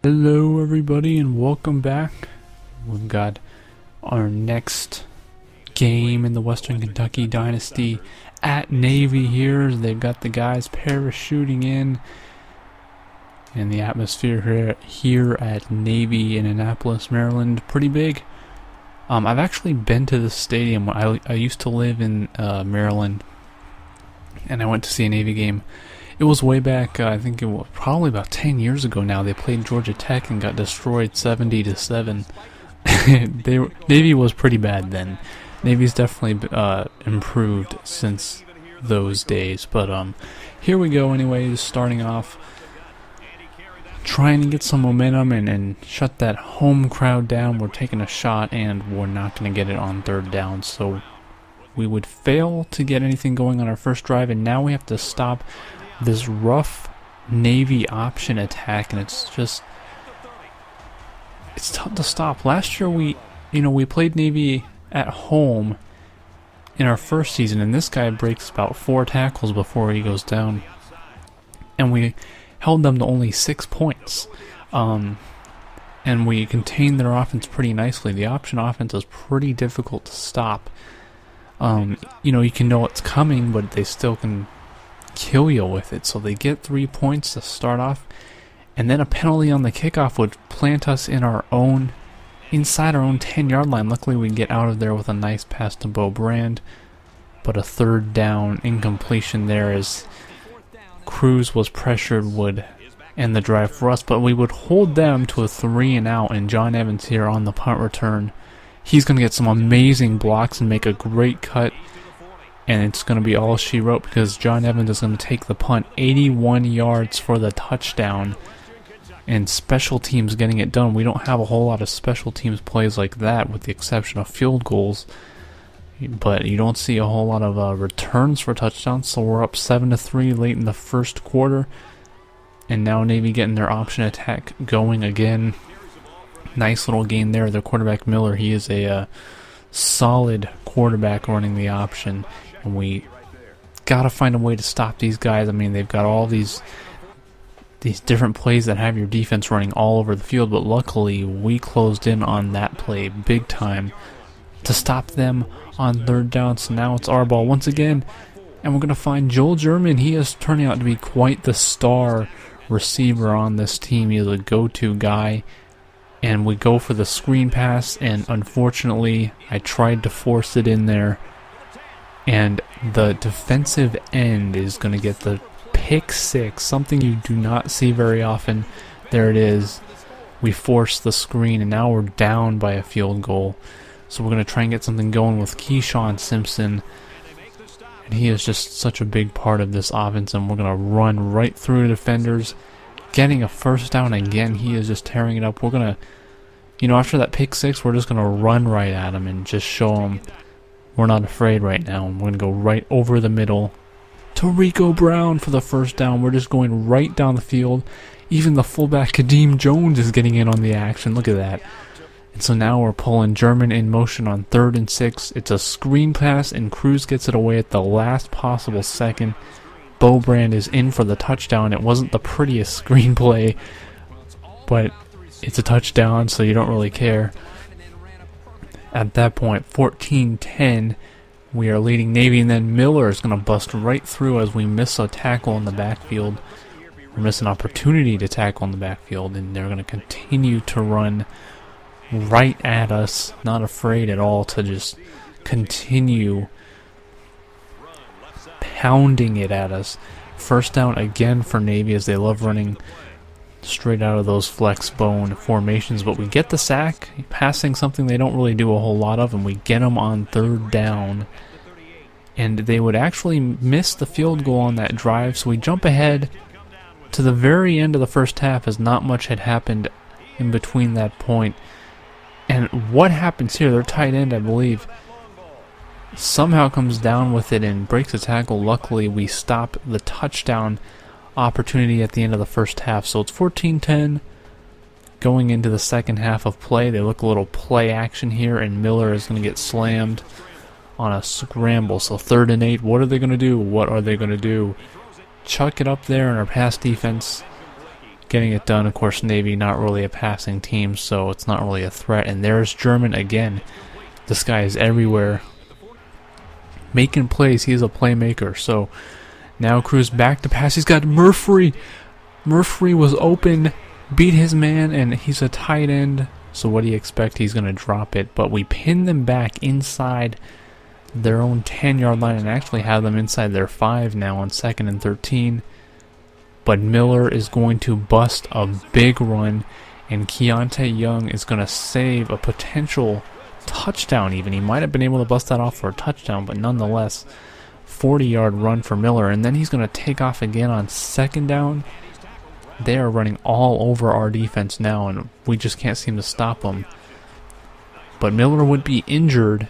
Hello everybody and welcome back. We've got our next game in the Western Kentucky Dynasty at Navy here. They've got the guys parachuting in, and the atmosphere here at Navy in Annapolis, Maryland, pretty big. I've actually been to the stadium. I used to live in Maryland, and I went to see a Navy game. It was way back, I think it was probably about 10 years ago now. They played Georgia Tech and got destroyed 70-7. Navy was pretty bad then. Navy's definitely improved since those days. But here we go anyways, starting off. Trying to get some momentum and shut that home crowd down. We're taking a shot and we're not going to get it on third down. So we would fail to get anything going on our first drive, and now we have to stop this rough Navy option attack, and it's tough to stop. Last year we played Navy at home in our first season, and this guy breaks about 4 tackles before he goes down, and we held them to only 6 points, and we contained their offense pretty nicely. The option offense is pretty difficult to stop. You can know it's coming, but they still can kill you with it. So they get 3 points to start off, and then a penalty on the kickoff would plant us inside our own 10-yard line. Luckily we get out of there with a nice pass to Bo Brand, but a third down incompletion there as Cruz was pressured would end the drive for us, but we would hold them to a 3-and-out, and John Evans here on the punt return. He's going to get some amazing blocks and make a great cut, and it's going to be all she wrote because John Evans is going to take the punt 81 yards for the touchdown, and special teams getting it done. We don't have a whole lot of special teams plays like that with the exception of field goals, but you don't see a whole lot of returns for touchdowns. So we're up 7-3 late in the first quarter, and now Navy getting their option attack going again. Nice little gain there. Their quarterback Miller, he is a solid quarterback running the option, and we gotta find a way to stop these guys. I mean, they've got all these different plays that have your defense running all over the field, but luckily we closed in on that play big time to stop them on third down. So now it's our ball once again, and we're gonna find Joel German. He is turning out to be quite the star receiver on this team. He is a go-to guy. And we go for the screen pass, and unfortunately I tried to force it in there, and the defensive end is going to get the pick six, something you do not see very often. There it is. We forced the screen, and now we're down by a field goal. So we're going to try and get something going with Keyshawn Simpson, and he is just such a big part of this offense, and we're going to run right through defenders. Getting a first down again. He is just tearing it up. We're going to, after that pick six, we're just going to run right at him and just show him we're not afraid right now. We're going to go right over the middle to Rico Brown for the first down. We're just going right down the field. Even the fullback Kadeem Jones is getting in on the action. Look at that. And so now we're pulling German in motion on 3rd and 6. It's a screen pass, and Cruz gets it away at the last possible second. Bo Brand is in for the touchdown. It wasn't the prettiest screenplay, but it's a touchdown, so you don't really care. At that point, 14-10, we are leading Navy, and then Miller is going to bust right through as we miss a tackle in the backfield. We miss an opportunity to tackle in the backfield, and they're going to continue to run right at us, not afraid at all to just continue pounding it at us. First down again for Navy, as they love running straight out of those flex bone formations, but we get the sack, passing something they don't really do a whole lot of, and we get them on 3rd down, and they would actually miss the field goal on that drive. So we jump ahead to the very end of the first half, as not much had happened in between that point. And what happens here, their tight end, I believe, somehow comes down with it and breaks a tackle. Luckily, we stop the touchdown opportunity at the end of the first half. So it's 14-10 going into the second half of play. They look a little play action here, and Miller is going to get slammed on a scramble. So 3rd and 8. What are they going to do? What are they going to do? Chuck it up there, and our pass defense getting it done. Of course, Navy not really a passing team, so it's not really a threat. And there's German again. This guy is everywhere, making plays. He is a playmaker. So now Cruz back to pass. He's got Murphy. Murphy was open, beat his man, and he's a tight end. So what do you expect? He's going to drop it. But we pin them back inside their own 10-yard line and actually have them inside their 5 now on 2nd and 13. But Miller is going to bust a big run, and Keontae Young is going to save a potential touchdown even. He might have been able to bust that off for a touchdown, but nonetheless, 40-yard run for Miller. And then he's going to take off again on 2nd down. They are running all over our defense now, and we just can't seem to stop them. But Miller would be injured,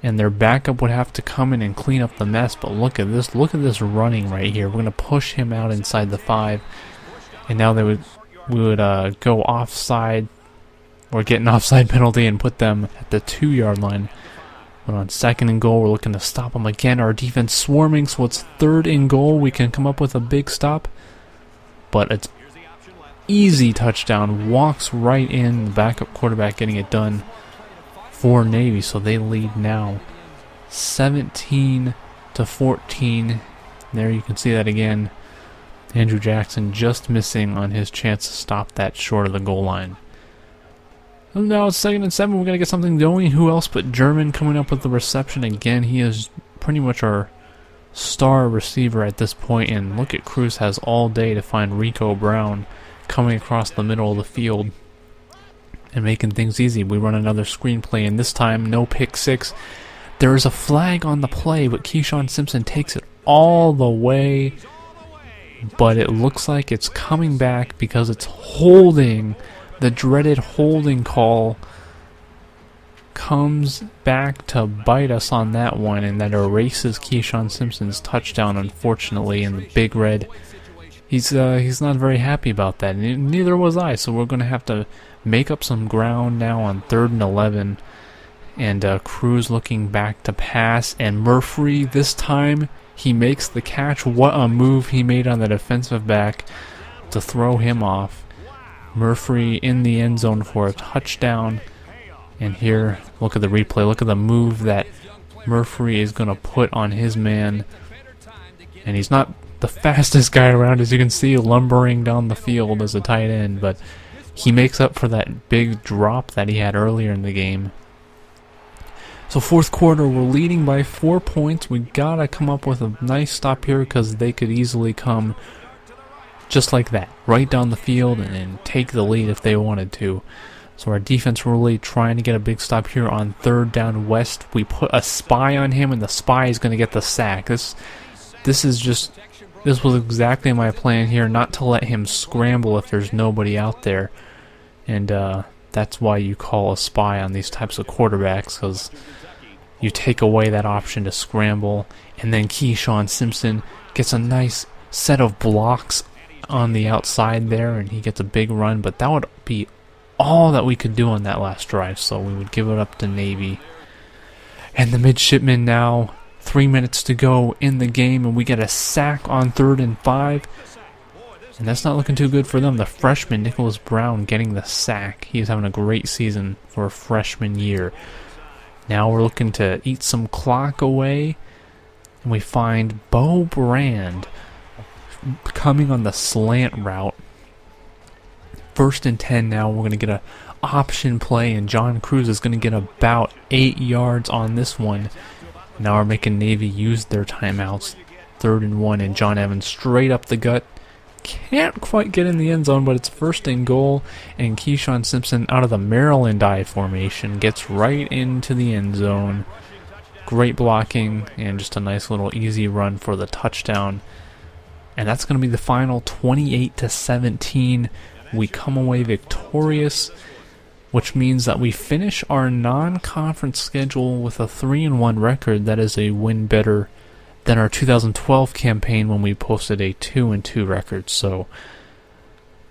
and their backup would have to come in and clean up the mess. But look at this. Look at this running right here. We're going to push him out inside the 5. And now we would go offside or get an offside penalty and put them at the 2-yard line. But on 2nd and goal, we're looking to stop them again. Our defense swarming, so it's 3rd and goal. We can come up with a big stop. But it's easy touchdown. Walks right in. The backup quarterback getting it done for Navy, so they lead now 17-14. There you can see that again. Andrew Jackson just missing on his chance to stop that short of the goal line. And now it's 2nd and 7. We're going to get something going. Who else but German coming up with the reception again? He is pretty much our star receiver at this point. And look at Cruz has all day to find Rico Brown coming across the middle of the field and making things easy. We run another screenplay, and this time no pick 6. There is a flag on the play, but Keyshawn Simpson takes it all the way. But it looks like it's coming back because it's holding. The dreaded holding call comes back to bite us on that one, and that erases Keyshawn Simpson's touchdown, unfortunately, in the Big Red. He's not very happy about that, and neither was I, so we're going to have to make up some ground now on 3rd and 11. And Cruz looking back to pass, and Murphy, this time, he makes the catch. What a move he made on the defensive back to throw him off. Murphy in the end zone for a touchdown. And here, look at the replay. Look at the move that Murphy is going to put on his man. And he's not the fastest guy around, as you can see, lumbering down the field as a tight end, but he makes up for that big drop that he had earlier in the game. So 4th quarter, we're leading by 4 points. We gotta come up with a nice stop here because they could easily come just like that, right down the field and take the lead if they wanted to. So our defense really trying to get a big stop here on 3rd down west. We put a spy on him, and the spy is going to get the sack. This was exactly my plan here, not to let him scramble if there's nobody out there. And that's why you call a spy on these types of quarterbacks, because you take away that option to scramble. And then Keyshawn Simpson gets a nice set of blocks on the outside there, and he gets a big run. But that would be all that we could do on that last drive, so we would give it up to Navy. And the Midshipmen now, 3 minutes to go in the game, and we get a sack on 3rd and 5. And that's not looking too good for them. The freshman, Nicholas Brown, getting the sack. He's having a great season for a freshman year. Now we're looking to eat some clock away, and we find Bo Brand coming on the slant route. 1st and 10 now. We're going to get an option play, and John Cruz is going to get about 8 yards on this one. Now we're making Navy use their timeouts. 3rd and 1, and John Evans straight up the gut. Can't quite get in the end zone, but it's 1st and goal, and Keyshawn Simpson out of the Maryland I formation gets right into the end zone. Great blocking, and just a nice little easy run for the touchdown. And that's going to be the final, 28-17. We come away victorious, which means that we finish our non-conference schedule with a 3-1 record. That is a win better than our 2012 campaign when we posted a 2-2 record. So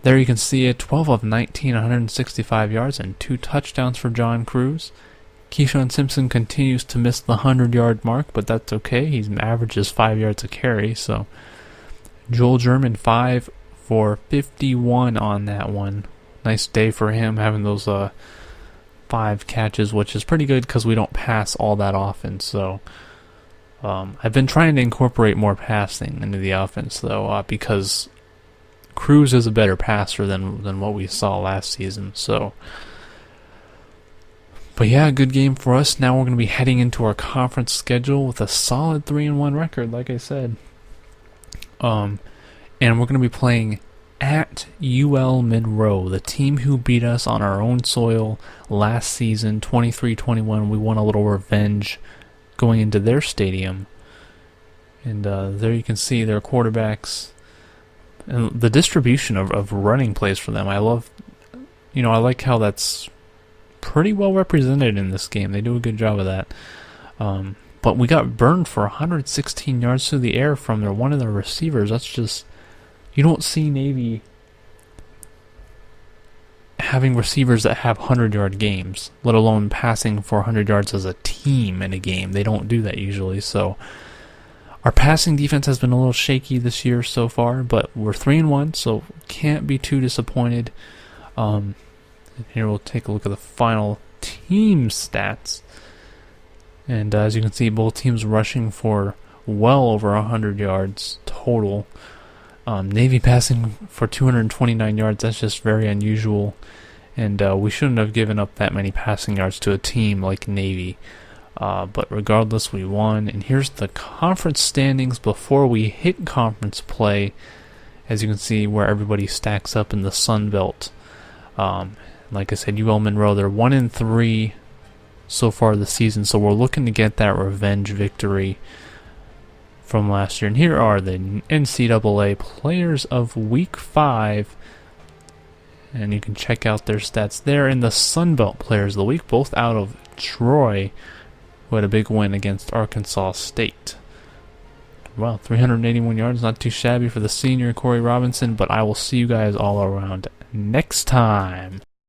there you can see it, 12 of 19, 165 yards and 2 touchdowns for John Cruz. Keyshawn Simpson continues to miss the 100-yard mark, but that's okay. He averages 5 yards a carry. So Joel German, 5 for 51 on that one. Nice day for him, having those 5 catches, which is pretty good because we don't pass all that often. So I've been trying to incorporate more passing into the offense, though, because Cruz is a better passer than what we saw last season. So, but yeah, good game for us. Now we're going to be heading into our conference schedule with a solid 3-1 record, like I said. And we're going to be playing at UL Monroe, the team who beat us on our own soil last season, 23-21. We won a little revenge going into their stadium. And there you can see their quarterbacks and the distribution of running plays for them. I like how that's pretty well represented in this game. They do a good job of that. But we got burned for 116 yards through the air from one of their receivers. That's just, you don't see Navy having receivers that have 100-yard games, let alone passing for 100 yards as a team in a game. They don't do that usually. So our passing defense has been a little shaky this year so far, but we're 3-1, so can't be too disappointed. Here we'll take a look at the final team stats. And as you can see, both teams rushing for well over 100 yards total. Navy passing for 229 yards. That's just very unusual. And we shouldn't have given up that many passing yards to a team like Navy. But regardless, we won. And here's the conference standings before we hit conference play. As you can see, where everybody stacks up in the Sun Belt. Like I said, UL Monroe, they're 1-3 so far this season, so we're looking to get that revenge victory from last year. And here are the NCAA Players of Week 5, and you can check out their stats there. In the Sun Belt Players of the Week, both out of Troy, who had a big win against Arkansas State. Well, 381 yards, not too shabby for the senior Corey Robinson, but I will see you guys all around next time.